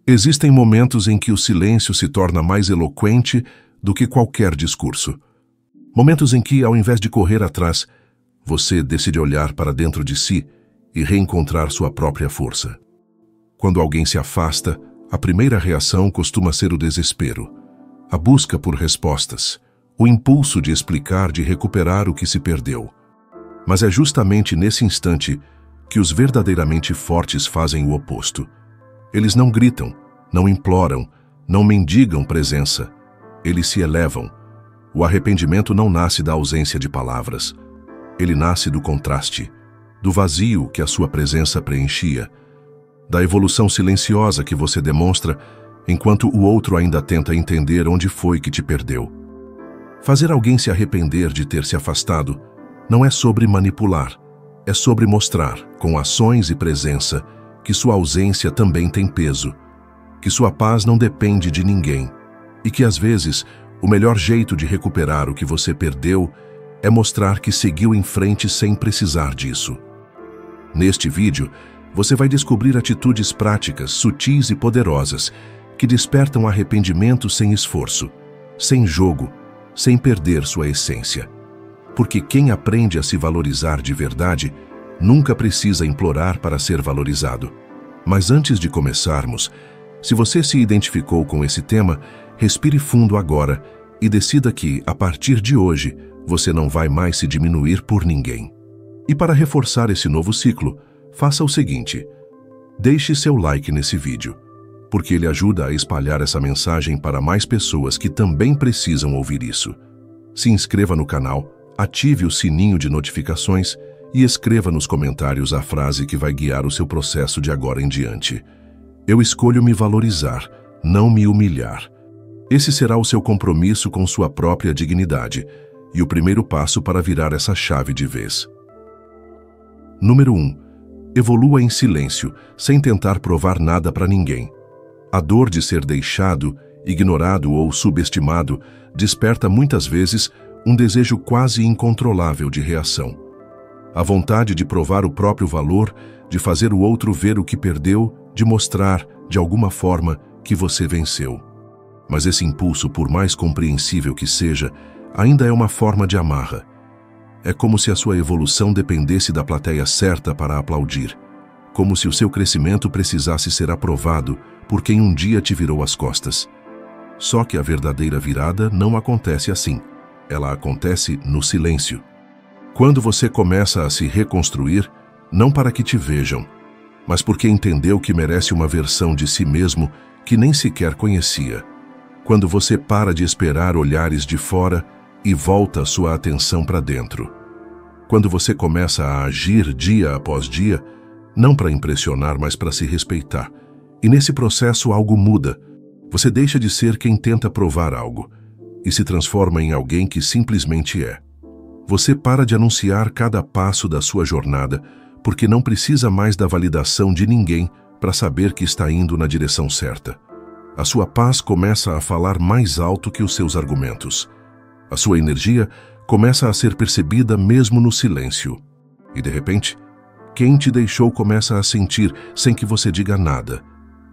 Existem momentos em que o silêncio se torna mais eloquente do que qualquer discurso. Momentos em que, ao invés de correr atrás, você decide olhar para dentro de si e reencontrar sua própria força. Quando alguém se afasta, a primeira reação costuma ser o desespero, a busca por respostas, o impulso de explicar, de recuperar o que se perdeu. Mas é justamente nesse instante que os verdadeiramente fortes fazem o oposto. Eles não gritam, não imploram, não mendigam presença. Eles se elevam. O arrependimento não nasce da ausência de palavras. Ele nasce do contraste, do vazio que a sua presença preenchia, da evolução silenciosa que você demonstra enquanto o outro ainda tenta entender onde foi que te perdeu. Fazer alguém se arrepender de ter se afastado não é sobre manipular, é sobre mostrar, com ações e presença, que sua ausência também tem peso, que sua paz não depende de ninguém e que, às vezes, o melhor jeito de recuperar o que você perdeu é mostrar que seguiu em frente sem precisar disso. Neste vídeo, você vai descobrir atitudes práticas, sutis e poderosas que despertam arrependimento sem esforço, sem jogo, sem perder sua essência. Porque quem aprende a se valorizar de verdade nunca precisa implorar para ser valorizado. Mas antes de começarmos, se você se identificou com esse tema, respire fundo agora e decida que, a partir de hoje, você não vai mais se diminuir por ninguém. E para reforçar esse novo ciclo, faça o seguinte: deixe seu like nesse vídeo, porque ele ajuda a espalhar essa mensagem para mais pessoas que também precisam ouvir isso. Se inscreva no canal, ative o sininho de notificações e escreva nos comentários a frase que vai guiar o seu processo de agora em diante. Eu escolho me valorizar, não me humilhar. Esse será o seu compromisso com sua própria dignidade e o primeiro passo para virar essa chave de vez. Número 1. Evolua em silêncio, sem tentar provar nada para ninguém. A dor de ser deixado, ignorado ou subestimado desperta muitas vezes um desejo quase incontrolável de reação. A vontade de provar o próprio valor, de fazer o outro ver o que perdeu, de mostrar, de alguma forma, que você venceu. Mas esse impulso, por mais compreensível que seja, ainda é uma forma de amarra. É como se a sua evolução dependesse da plateia certa para aplaudir, como se o seu crescimento precisasse ser aprovado por quem um dia te virou as costas. Só que a verdadeira virada não acontece assim. Ela acontece no silêncio. Quando você começa a se reconstruir, não para que te vejam, mas porque entendeu que merece uma versão de si mesmo que nem sequer conhecia. Quando você para de esperar olhares de fora e volta sua atenção para dentro. Quando você começa a agir dia após dia, não para impressionar, mas para se respeitar. E nesse processo algo muda. Você deixa de ser quem tenta provar algo e se transforma em alguém que simplesmente é. Você para de anunciar cada passo da sua jornada porque não precisa mais da validação de ninguém para saber que está indo na direção certa. A sua paz começa a falar mais alto que os seus argumentos. A sua energia começa a ser percebida mesmo no silêncio. E de repente, quem te deixou começa a sentir sem que você diga nada.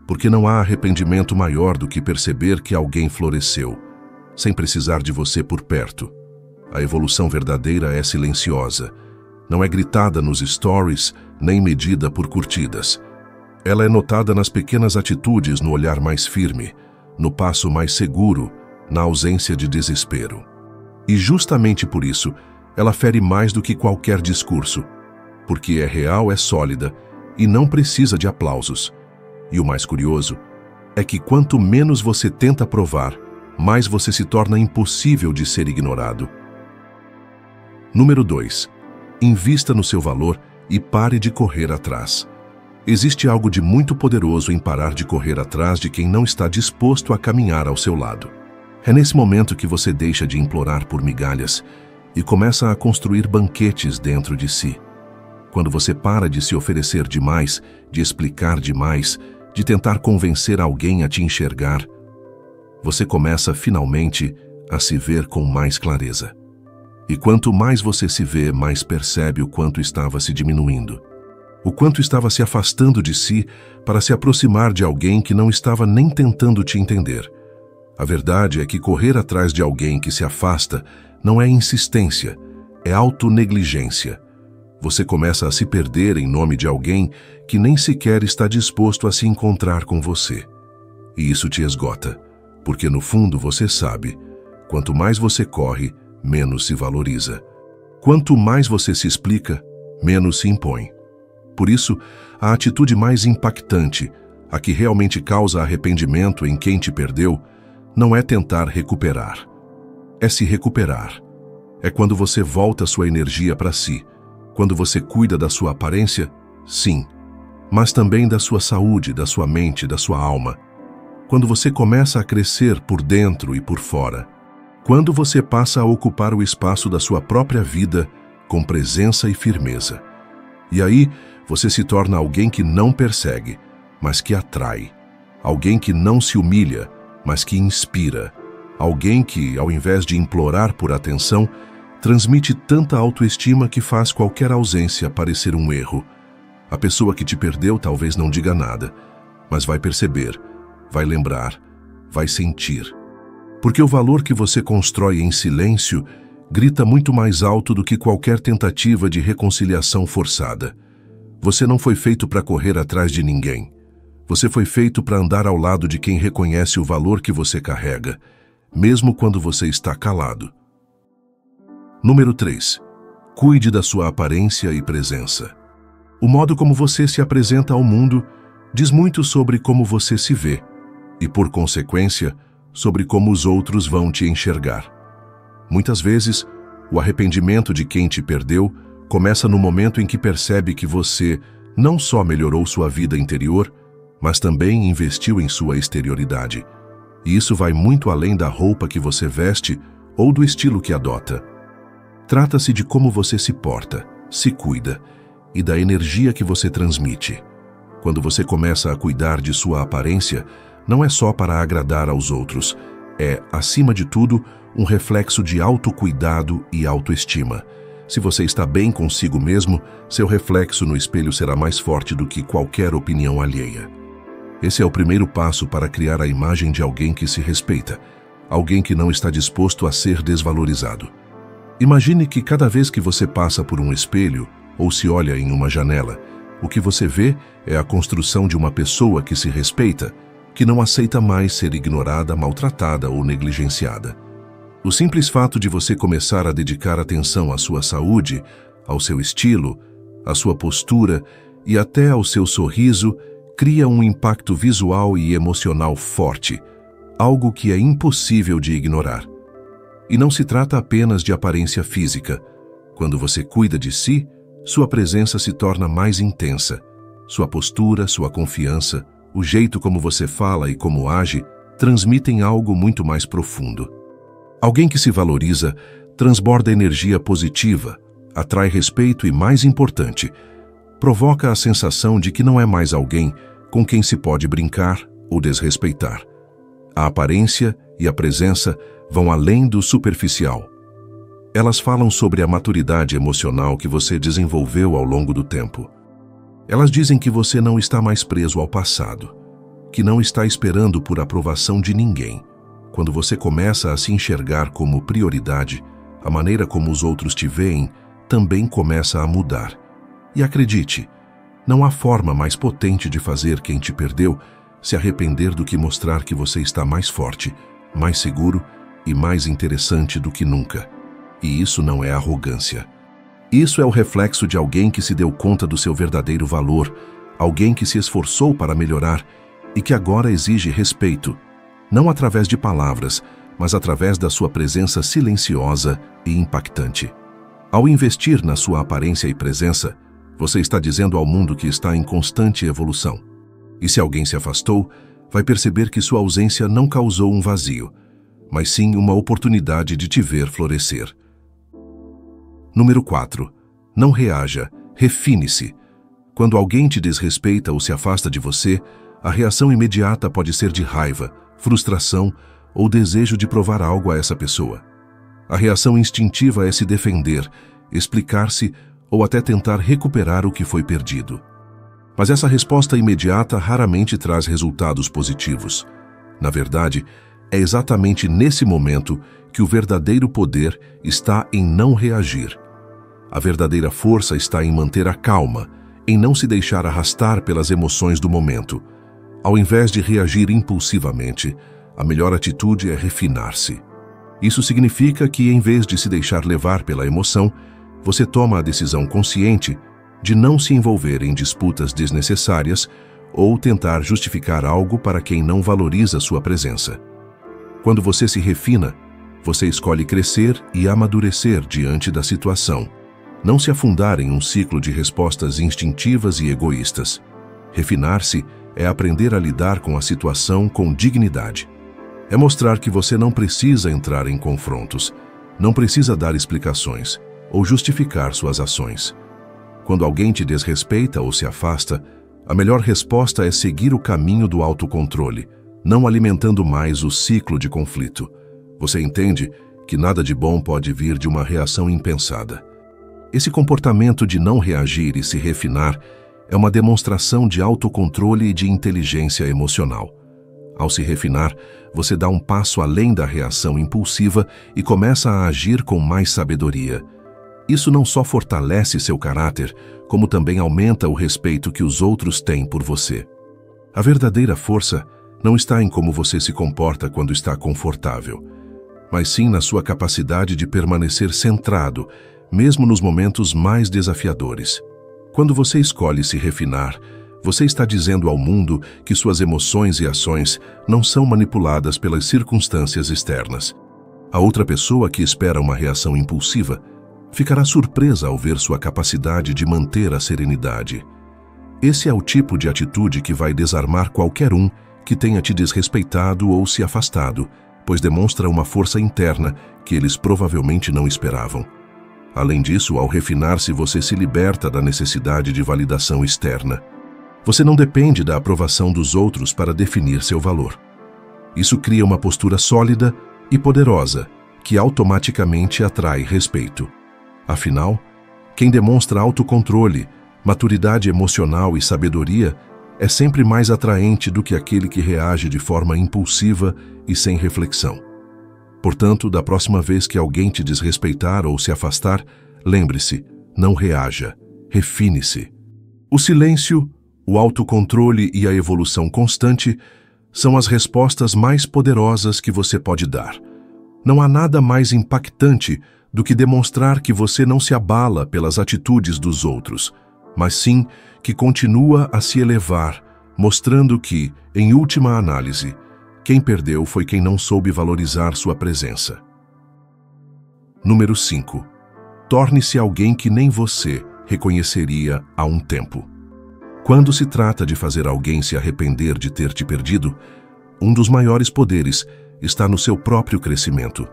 Porque não há arrependimento maior do que perceber que alguém floresceu, sem precisar de você por perto. A evolução verdadeira é silenciosa. Não é gritada nos stories, nem medida por curtidas. Ela é notada nas pequenas atitudes, no olhar mais firme, no passo mais seguro, na ausência de desespero. E justamente por isso, ela fere mais do que qualquer discurso, porque é real, é sólida e não precisa de aplausos. E o mais curioso é que quanto menos você tenta provar, mais você se torna impossível de ser ignorado. Número 2. Invista no seu valor e pare de correr atrás. Existe algo de muito poderoso em parar de correr atrás de quem não está disposto a caminhar ao seu lado. É nesse momento que você deixa de implorar por migalhas e começa a construir banquetes dentro de si. Quando você para de se oferecer demais, de explicar demais, de tentar convencer alguém a te enxergar, você começa finalmente a se ver com mais clareza. E quanto mais você se vê, mais percebe o quanto estava se diminuindo. O quanto estava se afastando de si para se aproximar de alguém que não estava nem tentando te entender. A verdade é que correr atrás de alguém que se afasta não é insistência, é autonegligência. Você começa a se perder em nome de alguém que nem sequer está disposto a se encontrar com você. E isso te esgota, porque no fundo você sabe, quanto mais você corre, menos se valoriza. Quanto mais você se explica, menos se impõe. Por isso, a atitude mais impactante, a que realmente causa arrependimento em quem te perdeu, não é tentar recuperar. É se recuperar. É quando você volta sua energia para si, quando você cuida da sua aparência, sim, mas também da sua saúde, da sua mente, da sua alma. Quando você começa a crescer por dentro e por fora. Quando você passa a ocupar o espaço da sua própria vida com presença e firmeza. E aí, você se torna alguém que não persegue, mas que atrai. Alguém que não se humilha, mas que inspira. Alguém que, ao invés de implorar por atenção, transmite tanta autoestima que faz qualquer ausência parecer um erro. A pessoa que te perdeu talvez não diga nada, mas vai perceber, vai lembrar, vai sentir. Porque o valor que você constrói em silêncio grita muito mais alto do que qualquer tentativa de reconciliação forçada. Você não foi feito para correr atrás de ninguém. Você foi feito para andar ao lado de quem reconhece o valor que você carrega, mesmo quando você está calado. Número 3. Cuide da sua aparência e presença. O modo como você se apresenta ao mundo diz muito sobre como você se vê e, por consequência, sobre como os outros vão te enxergar. Muitas vezes, o arrependimento de quem te perdeu começa no momento em que percebe que você não só melhorou sua vida interior, mas também investiu em sua exterioridade. E isso vai muito além da roupa que você veste ou do estilo que adota. Trata-se de como você se porta, se cuida e da energia que você transmite. Quando você começa a cuidar de sua aparência, não é só para agradar aos outros, é, acima de tudo, um reflexo de autocuidado e autoestima. Se você está bem consigo mesmo, seu reflexo no espelho será mais forte do que qualquer opinião alheia. Esse é o primeiro passo para criar a imagem de alguém que se respeita, alguém que não está disposto a ser desvalorizado. Imagine que cada vez que você passa por um espelho ou se olha em uma janela, o que você vê é a construção de uma pessoa que se respeita, que não aceita mais ser ignorada, maltratada ou negligenciada. O simples fato de você começar a dedicar atenção à sua saúde, ao seu estilo, à sua postura e até ao seu sorriso cria um impacto visual e emocional forte, algo que é impossível de ignorar. E não se trata apenas de aparência física. Quando você cuida de si, sua presença se torna mais intensa. Sua postura, sua confiança, o jeito como você fala e como age transmitem algo muito mais profundo. Alguém que se valoriza transborda energia positiva, atrai respeito e, mais importante, provoca a sensação de que não é mais alguém com quem se pode brincar ou desrespeitar. A aparência e a presença vão além do superficial. Elas falam sobre a maturidade emocional que você desenvolveu ao longo do tempo. Elas dizem que você não está mais preso ao passado, que não está esperando por aprovação de ninguém. Quando você começa a se enxergar como prioridade, a maneira como os outros te veem também começa a mudar. E acredite, não há forma mais potente de fazer quem te perdeu se arrepender do que mostrar que você está mais forte, mais seguro e mais interessante do que nunca. E isso não é arrogância. Isso é o reflexo de alguém que se deu conta do seu verdadeiro valor, alguém que se esforçou para melhorar e que agora exige respeito, não através de palavras, mas através da sua presença silenciosa e impactante. Ao investir na sua aparência e presença, você está dizendo ao mundo que está em constante evolução. E se alguém se afastou, vai perceber que sua ausência não causou um vazio, mas sim uma oportunidade de te ver florescer. Número 4. Não reaja, refine-se. Quando alguém te desrespeita ou se afasta de você, a reação imediata pode ser de raiva, frustração ou desejo de provar algo a essa pessoa. A reação instintiva é se defender, explicar-se ou até tentar recuperar o que foi perdido. Mas essa resposta imediata raramente traz resultados positivos. Na verdade, é exatamente nesse momento que o verdadeiro poder está em não reagir. A verdadeira força está em manter a calma, em não se deixar arrastar pelas emoções do momento. Ao invés de reagir impulsivamente, a melhor atitude é refinar-se. Isso significa que, em vez de se deixar levar pela emoção, você toma a decisão consciente de não se envolver em disputas desnecessárias ou tentar justificar algo para quem não valoriza sua presença. Quando você se refina, você escolhe crescer e amadurecer diante da situação, não se afundar em um ciclo de respostas instintivas e egoístas. Refinar-se é aprender a lidar com a situação com dignidade. É mostrar que você não precisa entrar em confrontos, não precisa dar explicações ou justificar suas ações. Quando alguém te desrespeita ou se afasta, a melhor resposta é seguir o caminho do autocontrole, não alimentando mais o ciclo de conflito. Você entende que nada de bom pode vir de uma reação impensada. Esse comportamento de não reagir e se refinar é uma demonstração de autocontrole e de inteligência emocional. Ao se refinar, você dá um passo além da reação impulsiva e começa a agir com mais sabedoria. Isso não só fortalece seu caráter, como também aumenta o respeito que os outros têm por você. A verdadeira força não está em como você se comporta quando está confortável, mas sim na sua capacidade de permanecer centrado, mesmo nos momentos mais desafiadores. Quando você escolhe se refinar, você está dizendo ao mundo que suas emoções e ações não são manipuladas pelas circunstâncias externas. A outra pessoa que espera uma reação impulsiva ficará surpresa ao ver sua capacidade de manter a serenidade. Esse é o tipo de atitude que vai desarmar qualquer um que tenha te desrespeitado ou se afastado, pois demonstra uma força interna que eles provavelmente não esperavam. Além disso, ao refinar-se, você se liberta da necessidade de validação externa. Você não depende da aprovação dos outros para definir seu valor. Isso cria uma postura sólida e poderosa, que automaticamente atrai respeito. Afinal, quem demonstra autocontrole, maturidade emocional e sabedoria é sempre mais atraente do que aquele que reage de forma impulsiva e sem reflexão. Portanto, da próxima vez que alguém te desrespeitar ou se afastar, lembre-se, não reaja, refine-se. O silêncio, o autocontrole e a evolução constante são as respostas mais poderosas que você pode dar. Não há nada mais impactante do que demonstrar que você não se abala pelas atitudes dos outros, mas sim que continua a se elevar, mostrando que, em última análise, quem perdeu foi quem não soube valorizar sua presença. Número 5. Torne-se alguém que nem você reconheceria há um tempo. Quando se trata de fazer alguém se arrepender de ter te perdido, um dos maiores poderes está no seu próprio crescimento.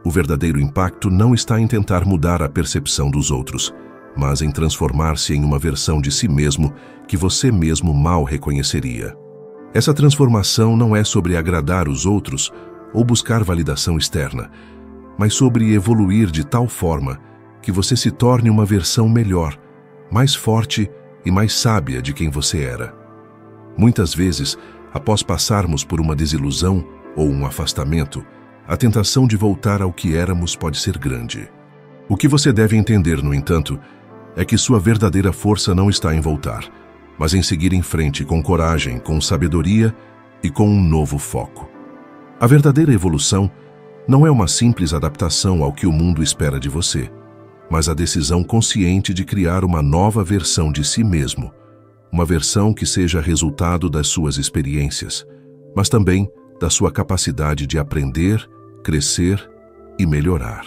O verdadeiro impacto não está em tentar mudar a percepção dos outros, mas em transformar-se em uma versão de si mesmo que você mesmo mal reconheceria. Essa transformação não é sobre agradar os outros ou buscar validação externa, mas sobre evoluir de tal forma que você se torne uma versão melhor, mais forte e mais sábia de quem você era. Muitas vezes, após passarmos por uma desilusão ou um afastamento, a tentação de voltar ao que éramos pode ser grande. O que você deve entender, no entanto, é que sua verdadeira força não está em voltar, mas em seguir em frente com coragem, com sabedoria e com um novo foco. A verdadeira evolução não é uma simples adaptação ao que o mundo espera de você, mas a decisão consciente de criar uma nova versão de si mesmo, uma versão que seja resultado das suas experiências, mas também da sua capacidade de aprender, crescer e melhorar.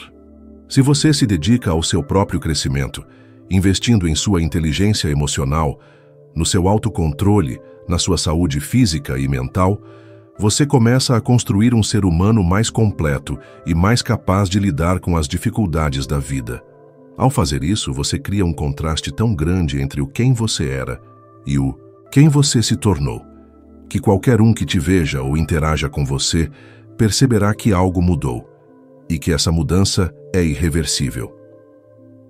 Se você se dedica ao seu próprio crescimento, investindo em sua inteligência emocional, no seu autocontrole, na sua saúde física e mental, você começa a construir um ser humano mais completo e mais capaz de lidar com as dificuldades da vida. Ao fazer isso, você cria um contraste tão grande entre o quem você era e o quem você se tornou, que qualquer um que te veja ou interaja com você perceberá que algo mudou e que essa mudança é irreversível.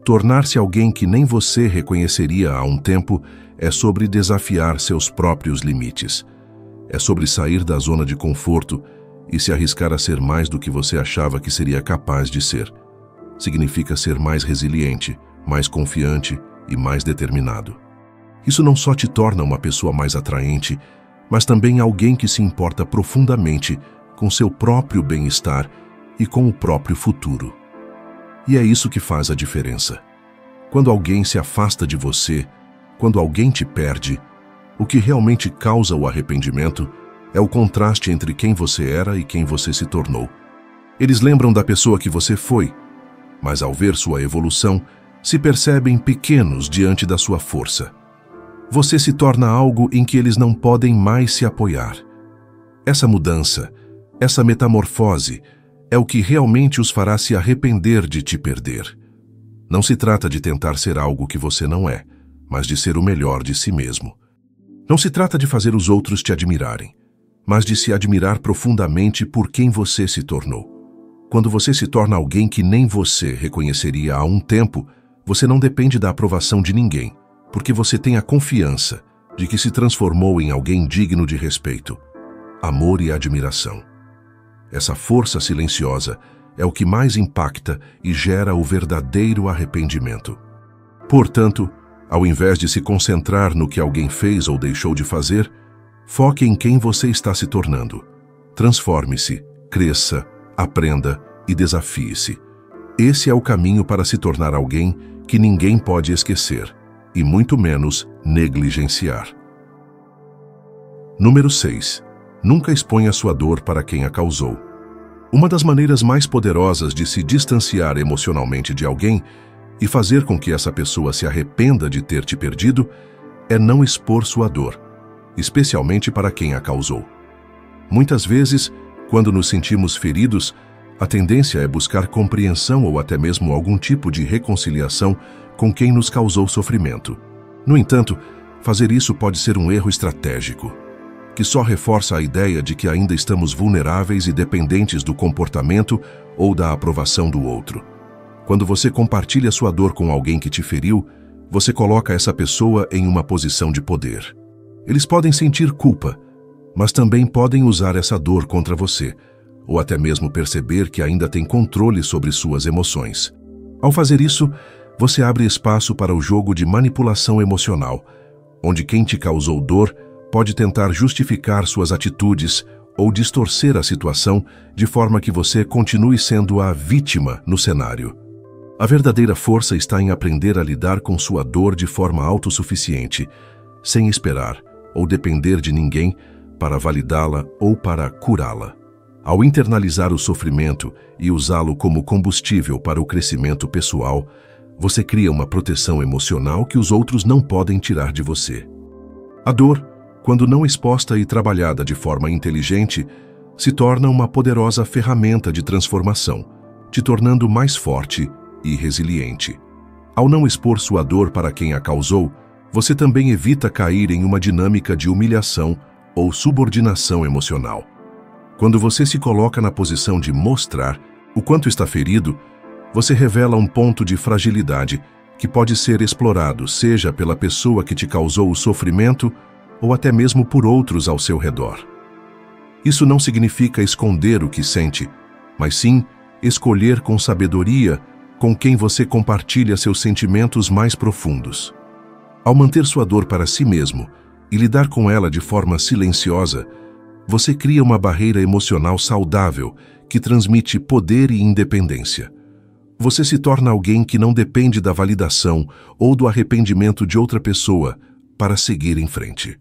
Tornar-se alguém que nem você reconheceria há um tempo é sobre desafiar seus próprios limites. É sobre sair da zona de conforto e se arriscar a ser mais do que você achava que seria capaz de ser. Significa ser mais resiliente, mais confiante e mais determinado. Isso não só te torna uma pessoa mais atraente, mas também alguém que se importa profundamente com seu próprio bem-estar e com o próprio futuro. E é isso que faz a diferença. Quando alguém se afasta de você, quando alguém te perde, o que realmente causa o arrependimento é o contraste entre quem você era e quem você se tornou. Eles lembram da pessoa que você foi, mas ao ver sua evolução, se percebem pequenos diante da sua força. Você se torna algo em que eles não podem mais se apoiar. Essa mudança, essa metamorfose, é o que realmente os fará se arrepender de te perder. Não se trata de tentar ser algo que você não é, mas de ser o melhor de si mesmo. Não se trata de fazer os outros te admirarem, mas de se admirar profundamente por quem você se tornou. Quando você se torna alguém que nem você reconheceria há um tempo, você não depende da aprovação de ninguém, porque você tem a confiança de que se transformou em alguém digno de respeito, amor e admiração. Essa força silenciosa é o que mais impacta e gera o verdadeiro arrependimento. Portanto, ao invés de se concentrar no que alguém fez ou deixou de fazer, foque em quem você está se tornando. Transforme-se, cresça, aprenda e desafie-se. Esse é o caminho para se tornar alguém que ninguém pode esquecer, e muito menos negligenciar. Número 6. Nunca exponha sua dor para quem a causou. Uma das maneiras mais poderosas de se distanciar emocionalmente de alguém e fazer com que essa pessoa se arrependa de ter te perdido é não expor sua dor, especialmente para quem a causou. Muitas vezes, quando nos sentimos feridos, a tendência é buscar compreensão ou até mesmo algum tipo de reconciliação com quem nos causou sofrimento. No entanto, fazer isso pode ser um erro estratégico, que só reforça a ideia de que ainda estamos vulneráveis e dependentes do comportamento ou da aprovação do outro. Quando você compartilha sua dor com alguém que te feriu, você coloca essa pessoa em uma posição de poder. Eles podem sentir culpa, mas também podem usar essa dor contra você, ou até mesmo perceber que ainda tem controle sobre suas emoções. Ao fazer isso, você abre espaço para o jogo de manipulação emocional, onde quem te causou dor pode tentar justificar suas atitudes ou distorcer a situação de forma que você continue sendo a vítima no cenário. A verdadeira força está em aprender a lidar com sua dor de forma autossuficiente, sem esperar ou depender de ninguém para validá-la ou para curá-la. Ao internalizar o sofrimento e usá-lo como combustível para o crescimento pessoal, você cria uma proteção emocional que os outros não podem tirar de você. A dor, quando não exposta e trabalhada de forma inteligente, se torna uma poderosa ferramenta de transformação, te tornando mais forte e resiliente. Ao não expor sua dor para quem a causou, você também evita cair em uma dinâmica de humilhação ou subordinação emocional. Quando você se coloca na posição de mostrar o quanto está ferido, você revela um ponto de fragilidade que pode ser explorado, seja pela pessoa que te causou o sofrimento ou até mesmo por outros ao seu redor. Isso não significa esconder o que sente, mas sim escolher com sabedoria com quem você compartilha seus sentimentos mais profundos. Ao manter sua dor para si mesmo e lidar com ela de forma silenciosa, você cria uma barreira emocional saudável que transmite poder e independência. Você se torna alguém que não depende da validação ou do arrependimento de outra pessoa para seguir em frente.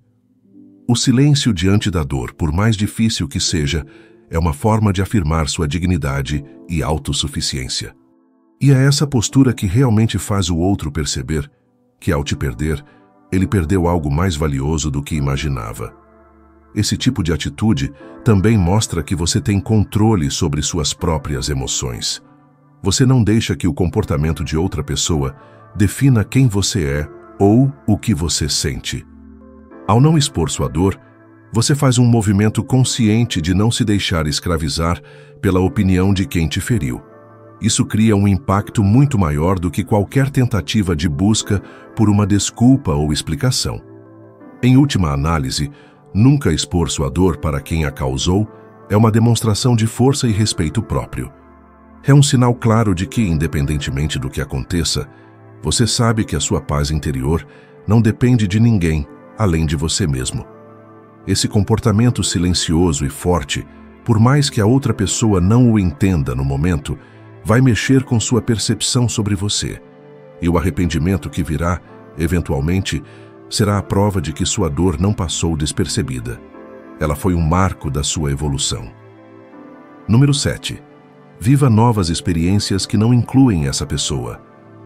O silêncio diante da dor, por mais difícil que seja, é uma forma de afirmar sua dignidade e autossuficiência. E é essa postura que realmente faz o outro perceber que, ao te perder, ele perdeu algo mais valioso do que imaginava. Esse tipo de atitude também mostra que você tem controle sobre suas próprias emoções. Você não deixa que o comportamento de outra pessoa defina quem você é ou o que você sente. Ao não expor sua dor, você faz um movimento consciente de não se deixar escravizar pela opinião de quem te feriu. Isso cria um impacto muito maior do que qualquer tentativa de busca por uma desculpa ou explicação. Em última análise, nunca expor sua dor para quem a causou é uma demonstração de força e respeito próprio. É um sinal claro de que, independentemente do que aconteça, você sabe que a sua paz interior não depende de ninguém além de você mesmo. Esse comportamento silencioso e forte, por mais que a outra pessoa não o entenda no momento, vai mexer com sua percepção sobre você. E o arrependimento que virá, eventualmente, será a prova de que sua dor não passou despercebida. Ela foi um marco da sua evolução. Número 7. Viva novas experiências que não incluem essa pessoa.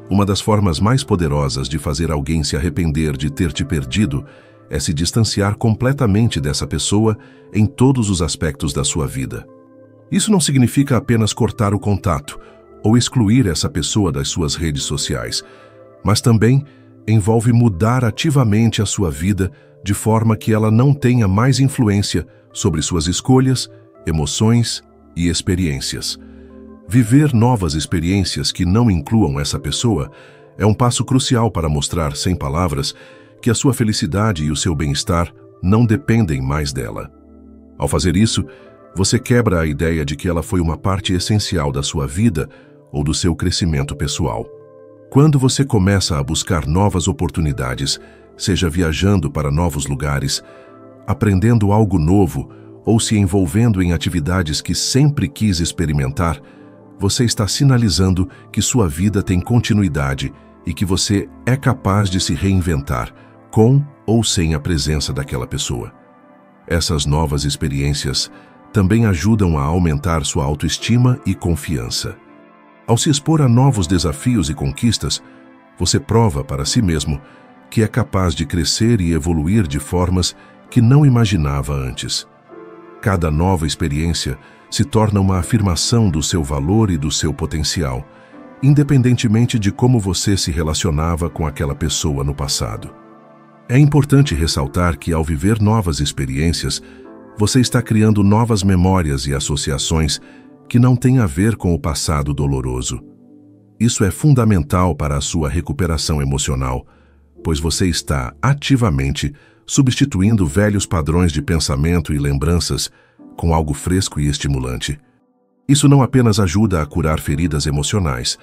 Uma das formas mais poderosas de fazer alguém se arrepender de ter te perdido é se distanciar completamente dessa pessoa em todos os aspectos da sua vida. Isso não significa apenas cortar o contato ou excluir essa pessoa das suas redes sociais, mas também envolve mudar ativamente a sua vida de forma que ela não tenha mais influência sobre suas escolhas, emoções e experiências. Viver novas experiências que não incluam essa pessoa é um passo crucial para mostrar, sem palavras, que a sua felicidade e o seu bem-estar não dependem mais dela. Ao fazer isso, você quebra a ideia de que ela foi uma parte essencial da sua vida ou do seu crescimento pessoal. Quando você começa a buscar novas oportunidades, seja viajando para novos lugares, aprendendo algo novo ou se envolvendo em atividades que sempre quis experimentar, você está sinalizando que sua vida tem continuidade e que você é capaz de se reinventar, com ou sem a presença daquela pessoa. Essas novas experiências também ajudam a aumentar sua autoestima e confiança. Ao se expor a novos desafios e conquistas, você prova para si mesmo que é capaz de crescer e evoluir de formas que não imaginava antes. Cada nova experiência se torna uma afirmação do seu valor e do seu potencial, independentemente de como você se relacionava com aquela pessoa no passado. É importante ressaltar que, ao viver novas experiências, você está criando novas memórias e associações que não têm a ver com o passado doloroso. Isso é fundamental para a sua recuperação emocional, pois você está ativamente substituindo velhos padrões de pensamento e lembranças com algo fresco e estimulante. Isso não apenas ajuda a curar feridas emocionais,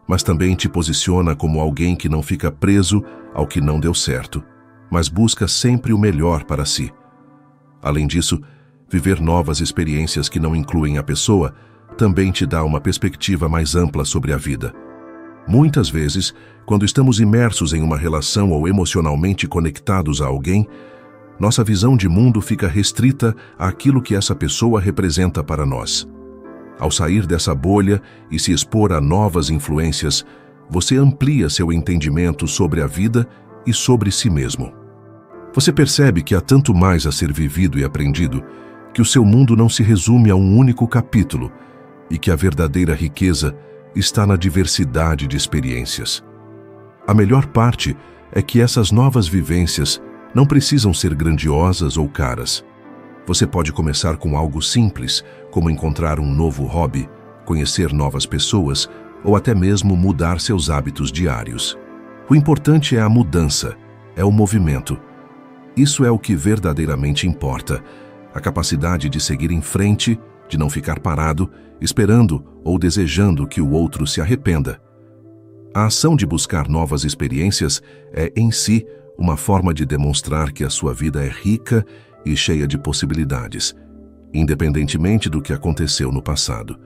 mas também te posiciona como alguém que não fica preso ao que não deu certo, mas busca sempre o melhor para si. Além disso, viver novas experiências que não incluem a pessoa também te dá uma perspectiva mais ampla sobre a vida. Muitas vezes, quando estamos imersos em uma relação ou emocionalmente conectados a alguém, nossa visão de mundo fica restrita àquilo que essa pessoa representa para nós. Ao sair dessa bolha e se expor a novas influências, você amplia seu entendimento sobre a vida e sobre si mesmo. Você percebe que há tanto mais a ser vivido e aprendido, que o seu mundo não se resume a um único capítulo e que a verdadeira riqueza está na diversidade de experiências. A melhor parte é que essas novas vivências não precisam ser grandiosas ou caras. Você pode começar com algo simples, como encontrar um novo hobby, conhecer novas pessoas ou até mesmo mudar seus hábitos diários. O importante é a mudança, é o movimento. Isso é o que verdadeiramente importa, a capacidade de seguir em frente, de não ficar parado, esperando ou desejando que o outro se arrependa. A ação de buscar novas experiências é, em si, uma forma de demonstrar que a sua vida é rica e cheia de possibilidades, independentemente do que aconteceu no passado.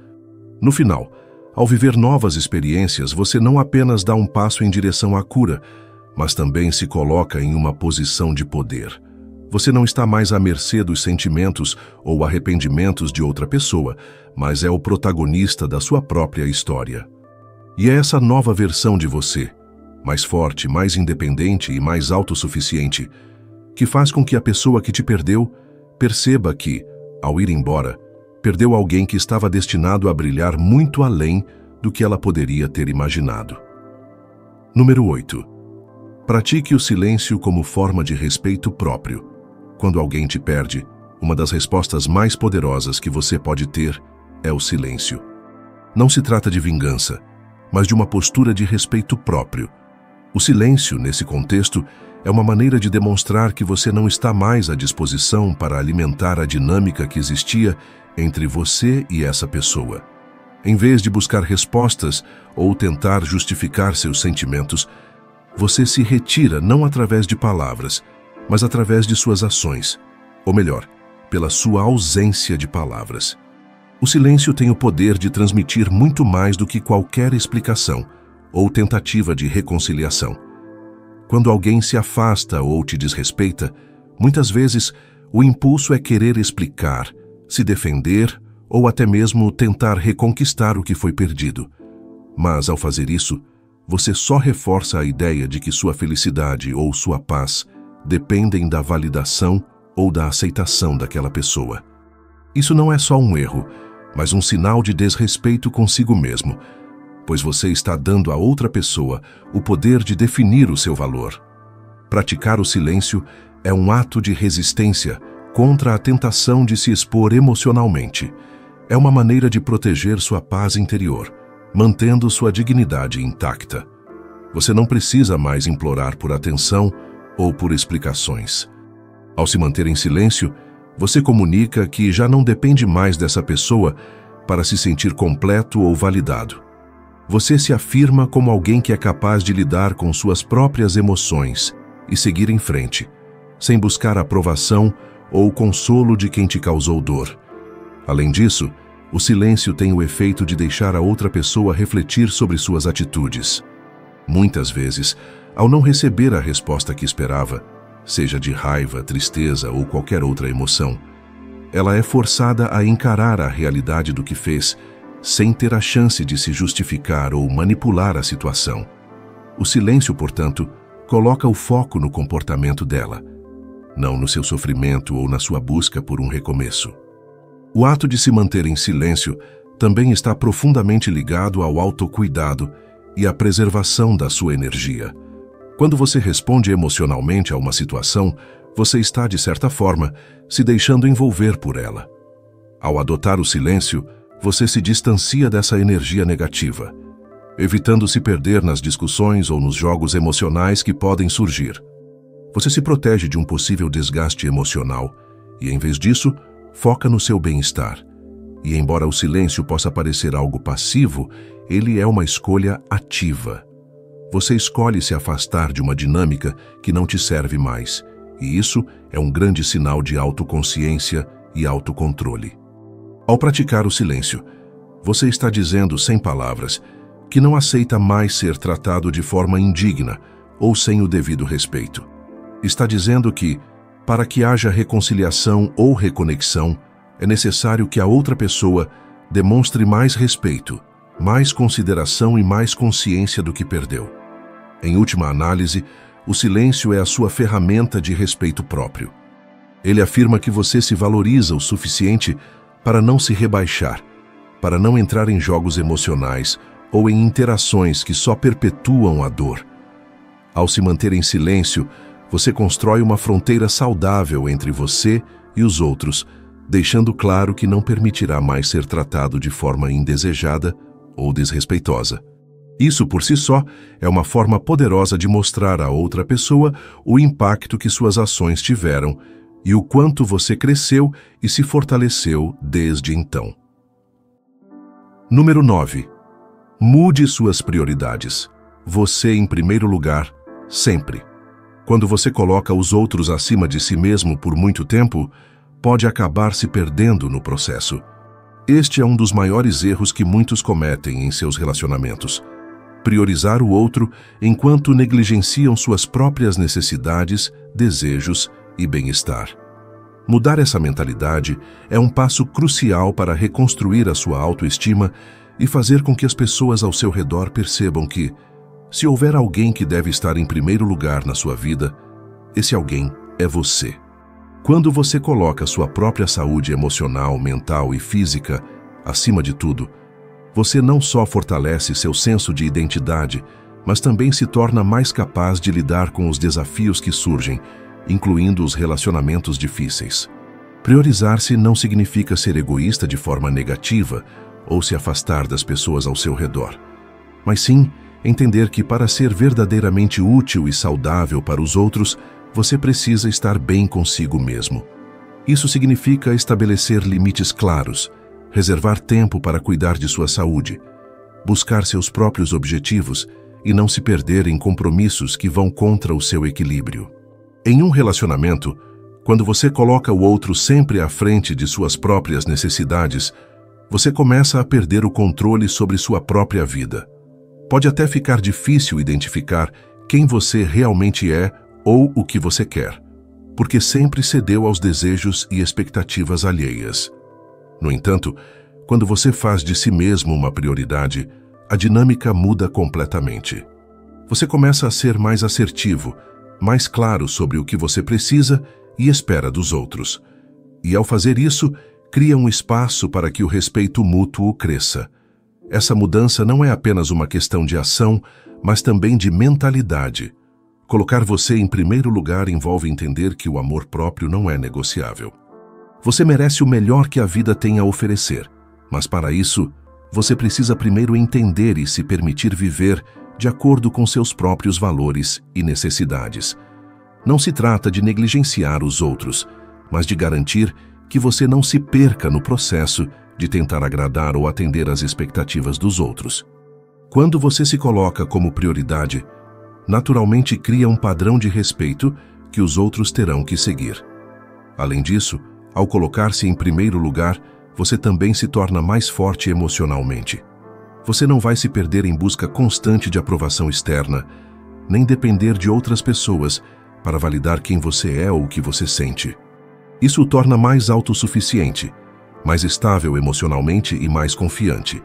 No final, ao viver novas experiências, você não apenas dá um passo em direção à cura, mas também se coloca em uma posição de poder. Você não está mais à mercê dos sentimentos ou arrependimentos de outra pessoa, mas é o protagonista da sua própria história. E é essa nova versão de você, mais forte, mais independente e mais autossuficiente, que faz com que a pessoa que te perdeu perceba que, ao ir embora, perdeu alguém que estava destinado a brilhar muito além do que ela poderia ter imaginado. Número 8. Pratique o silêncio como forma de respeito próprio. Quando alguém te perde, uma das respostas mais poderosas que você pode ter é o silêncio. Não se trata de vingança, mas de uma postura de respeito próprio. O silêncio, nesse contexto, é uma maneira de demonstrar que você não está mais à disposição para alimentar a dinâmica que existia entre você e essa pessoa. Em vez de buscar respostas ou tentar justificar seus sentimentos, você se retira não através de palavras, mas através de suas ações, ou melhor, pela sua ausência de palavras. O silêncio tem o poder de transmitir muito mais do que qualquer explicação ou tentativa de reconciliação. Quando alguém se afasta ou te desrespeita, muitas vezes o impulso é querer explicar, se defender ou até mesmo tentar reconquistar o que foi perdido. Mas, ao fazer isso, você só reforça a ideia de que sua felicidade ou sua paz dependem da validação ou da aceitação daquela pessoa. Isso não é só um erro, mas um sinal de desrespeito consigo mesmo, pois você está dando a outra pessoa o poder de definir o seu valor. Praticar o silêncio é um ato de resistência contra a tentação de se expor emocionalmente. É uma maneira de proteger sua paz interior, mantendo sua dignidade intacta. Você não precisa mais implorar por atenção ou por explicações. Ao se manter em silêncio, você comunica que já não depende mais dessa pessoa para se sentir completo ou validado. Você se afirma como alguém que é capaz de lidar com suas próprias emoções e seguir em frente, sem buscar aprovação ou consolo de quem te causou dor. Além disso, o silêncio tem o efeito de deixar a outra pessoa refletir sobre suas atitudes. Muitas vezes, ao não receber a resposta que esperava, seja de raiva, tristeza ou qualquer outra emoção, ela é forçada a encarar a realidade do que fez, sem ter a chance de se justificar ou manipular a situação. O silêncio, portanto, coloca o foco no comportamento dela, não no seu sofrimento ou na sua busca por um recomeço. O ato de se manter em silêncio também está profundamente ligado ao autocuidado e à preservação da sua energia. Quando você responde emocionalmente a uma situação, você está, de certa forma, se deixando envolver por ela. Ao adotar o silêncio, você se distancia dessa energia negativa, evitando se perder nas discussões ou nos jogos emocionais que podem surgir. Você se protege de um possível desgaste emocional e, em vez disso, foca no seu bem-estar. E, embora o silêncio possa parecer algo passivo, ele é uma escolha ativa. Você escolhe se afastar de uma dinâmica que não te serve mais, e isso é um grande sinal de autoconsciência e autocontrole. Ao praticar o silêncio, você está dizendo sem palavras que não aceita mais ser tratado de forma indigna ou sem o devido respeito. Está dizendo que, para que haja reconciliação ou reconexão, é necessário que a outra pessoa demonstre mais respeito, mais consideração e mais consciência do que perdeu. Em última análise, o silêncio é a sua ferramenta de respeito próprio. Ele afirma que você se valoriza o suficiente para não se rebaixar, para não entrar em jogos emocionais ou em interações que só perpetuam a dor. Ao se manter em silêncio, você constrói uma fronteira saudável entre você e os outros, deixando claro que não permitirá mais ser tratado de forma indesejada ou desrespeitosa. Isso, por si só, é uma forma poderosa de mostrar à outra pessoa o impacto que suas ações tiveram e o quanto você cresceu e se fortaleceu desde então. Número 9. Mude suas prioridades. Você em primeiro lugar, sempre. Quando você coloca os outros acima de si mesmo por muito tempo, pode acabar se perdendo no processo. Este é um dos maiores erros que muitos cometem em seus relacionamentos. Priorizar o outro enquanto negligenciam suas próprias necessidades, desejos e bem-estar. Mudar essa mentalidade é um passo crucial para reconstruir a sua autoestima e fazer com que as pessoas ao seu redor percebam que, se houver alguém que deve estar em primeiro lugar na sua vida, esse alguém é você. Quando você coloca sua própria saúde emocional, mental e física acima de tudo, você não só fortalece seu senso de identidade, mas também se torna mais capaz de lidar com os desafios que surgem, incluindo os relacionamentos difíceis. Priorizar-se não significa ser egoísta de forma negativa ou se afastar das pessoas ao seu redor, mas sim entender que para ser verdadeiramente útil e saudável para os outros, você precisa estar bem consigo mesmo. Isso significa estabelecer limites claros, reservar tempo para cuidar de sua saúde, buscar seus próprios objetivos e não se perder em compromissos que vão contra o seu equilíbrio. Em um relacionamento, quando você coloca o outro sempre à frente de suas próprias necessidades, você começa a perder o controle sobre sua própria vida. Pode até ficar difícil identificar quem você realmente é ou o que você quer, porque sempre cedeu aos desejos e expectativas alheias. No entanto, quando você faz de si mesmo uma prioridade, a dinâmica muda completamente. Você começa a ser mais assertivo, mais claro sobre o que você precisa e espera dos outros. E ao fazer isso, cria um espaço para que o respeito mútuo cresça. Essa mudança não é apenas uma questão de ação, mas também de mentalidade. Colocar você em primeiro lugar envolve entender que o amor próprio não é negociável. Você merece o melhor que a vida tem a oferecer, mas para isso, você precisa primeiro entender e se permitir viver de acordo com seus próprios valores e necessidades. Não se trata de negligenciar os outros, mas de garantir que você não se perca no processo de tentar agradar ou atender às expectativas dos outros. Quando você se coloca como prioridade, naturalmente cria um padrão de respeito que os outros terão que seguir. Além disso, ao colocar-se em primeiro lugar, você também se torna mais forte emocionalmente. Você não vai se perder em busca constante de aprovação externa, nem depender de outras pessoas para validar quem você é ou o que você sente. Isso o torna mais autossuficiente, mais estável emocionalmente e mais confiante.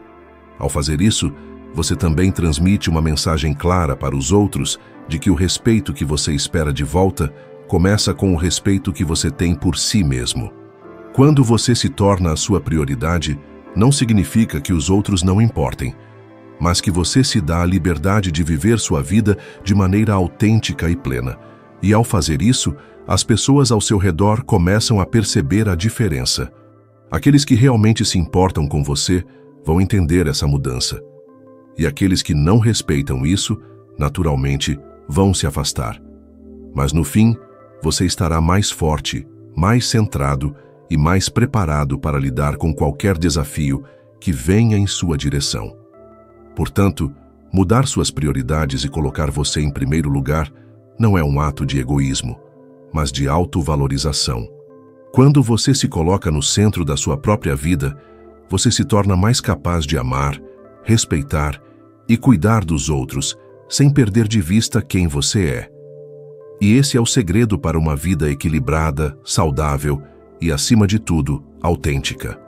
Ao fazer isso, você também transmite uma mensagem clara para os outros de que o respeito que você espera de volta começa com o respeito que você tem por si mesmo. Quando você se torna a sua prioridade, não significa que os outros não importem, mas que você se dá a liberdade de viver sua vida de maneira autêntica e plena. E ao fazer isso, as pessoas ao seu redor começam a perceber a diferença. Aqueles que realmente se importam com você vão entender essa mudança. E aqueles que não respeitam isso, naturalmente, vão se afastar. Mas no fim, você estará mais forte, mais centrado e mais preparado para lidar com qualquer desafio que venha em sua direção. Portanto, mudar suas prioridades e colocar você em primeiro lugar não é um ato de egoísmo, mas de autovalorização. Quando você se coloca no centro da sua própria vida, você se torna mais capaz de amar, respeitar e cuidar dos outros, sem perder de vista quem você é. E esse é o segredo para uma vida equilibrada, saudável e, acima de tudo, autêntica.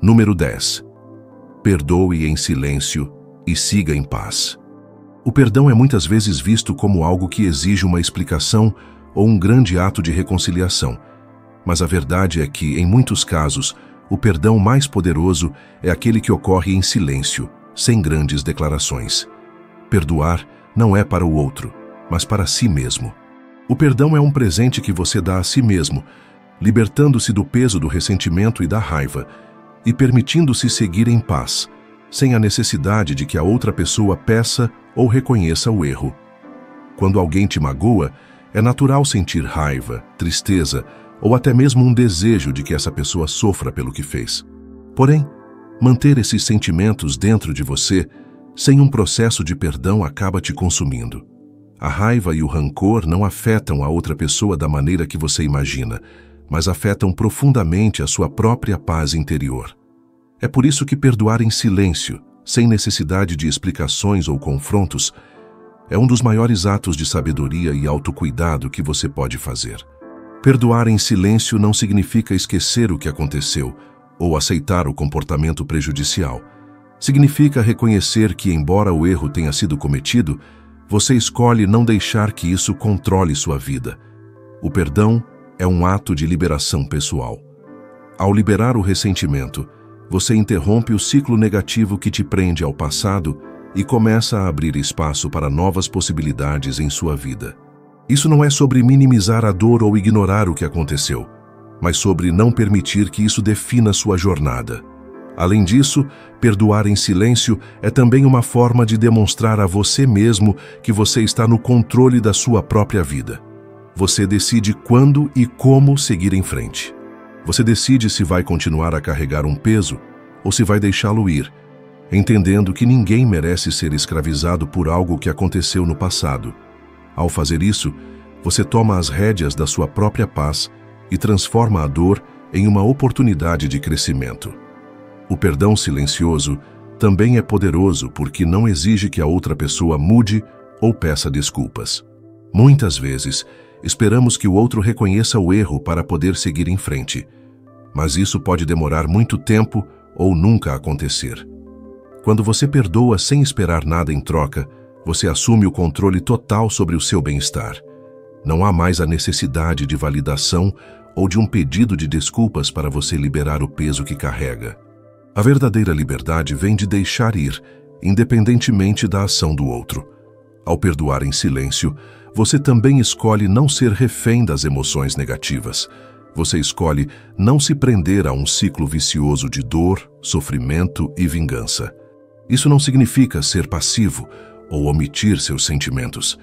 Número 10. Perdoe em silêncio e siga em paz. O perdão é muitas vezes visto como algo que exige uma explicação ou um grande ato de reconciliação. Mas a verdade é que, em muitos casos, o perdão mais poderoso é aquele que ocorre em silêncio, sem grandes declarações. Perdoar não é para o outro, mas para si mesmo. O perdão é um presente que você dá a si mesmo, libertando-se do peso do ressentimento e da raiva, e permitindo-se seguir em paz, sem a necessidade de que a outra pessoa peça ou reconheça o erro. Quando alguém te magoa, é natural sentir raiva, tristeza ou até mesmo um desejo de que essa pessoa sofra pelo que fez. Porém, manter esses sentimentos dentro de você, sem um processo de perdão, acaba te consumindo. A raiva e o rancor não afetam a outra pessoa da maneira que você imagina, mas afetam profundamente a sua própria paz interior. É por isso que perdoar em silêncio, sem necessidade de explicações ou confrontos, é um dos maiores atos de sabedoria e autocuidado que você pode fazer. Perdoar em silêncio não significa esquecer o que aconteceu ou aceitar o comportamento prejudicial. Significa reconhecer que, embora o erro tenha sido cometido, você escolhe não deixar que isso controle sua vida. O perdão é um ato de liberação pessoal. Ao liberar o ressentimento, você interrompe o ciclo negativo que te prende ao passado e começa a abrir espaço para novas possibilidades em sua vida. Isso não é sobre minimizar a dor ou ignorar o que aconteceu, mas sobre não permitir que isso defina sua jornada. Além disso, perdoar em silêncio é também uma forma de demonstrar a você mesmo que você está no controle da sua própria vida. Você decide quando e como seguir em frente. Você decide se vai continuar a carregar um peso ou se vai deixá-lo ir, entendendo que ninguém merece ser escravizado por algo que aconteceu no passado. Ao fazer isso, você toma as rédeas da sua própria paz e transforma a dor em uma oportunidade de crescimento. O perdão silencioso também é poderoso porque não exige que a outra pessoa mude ou peça desculpas. Muitas vezes, esperamos que o outro reconheça o erro para poder seguir em frente, mas isso pode demorar muito tempo ou nunca acontecer. Quando você perdoa sem esperar nada em troca, você assume o controle total sobre o seu bem-estar. Não há mais a necessidade de validação ou de um pedido de desculpas para você liberar o peso que carrega. A verdadeira liberdade vem de deixar ir, independentemente da ação do outro. Ao perdoar em silêncio, você também escolhe não ser refém das emoções negativas. Você escolhe não se prender a um ciclo vicioso de dor, sofrimento e vingança. Isso não significa ser passivo ou omitir seus sentimentos,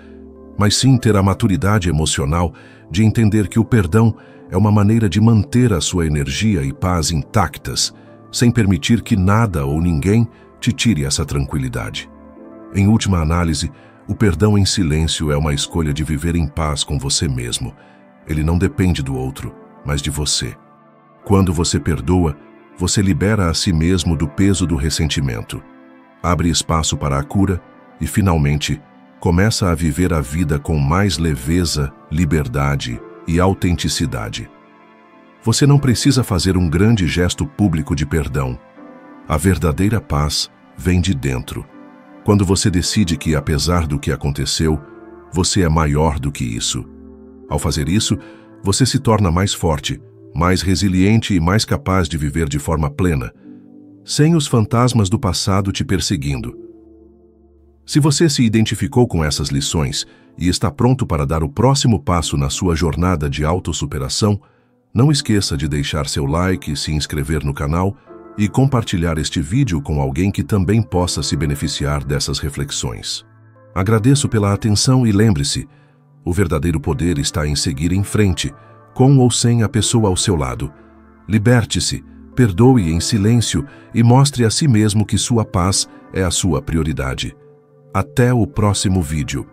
mas sim ter a maturidade emocional de entender que o perdão é uma maneira de manter a sua energia e paz intactas, sem permitir que nada ou ninguém te tire essa tranquilidade. Em última análise, o perdão em silêncio é uma escolha de viver em paz com você mesmo. Ele não depende do outro, mas de você. Quando você perdoa, você libera a si mesmo do peso do ressentimento, abre espaço para a cura e, finalmente, começa a viver a vida com mais leveza, liberdade e autenticidade. Você não precisa fazer um grande gesto público de perdão. A verdadeira paz vem de dentro. Quando você decide que, apesar do que aconteceu, você é maior do que isso. Ao fazer isso, você se torna mais forte, mais resiliente e mais capaz de viver de forma plena, sem os fantasmas do passado te perseguindo. Se você se identificou com essas lições e está pronto para dar o próximo passo na sua jornada de autossuperação, não esqueça de deixar seu like, se inscrever no canal e compartilhar este vídeo com alguém que também possa se beneficiar dessas reflexões. Agradeço pela atenção e lembre-se, o verdadeiro poder está em seguir em frente, com ou sem a pessoa ao seu lado. Liberte-se, perdoe em silêncio e mostre a si mesmo que sua paz é a sua prioridade. Até o próximo vídeo.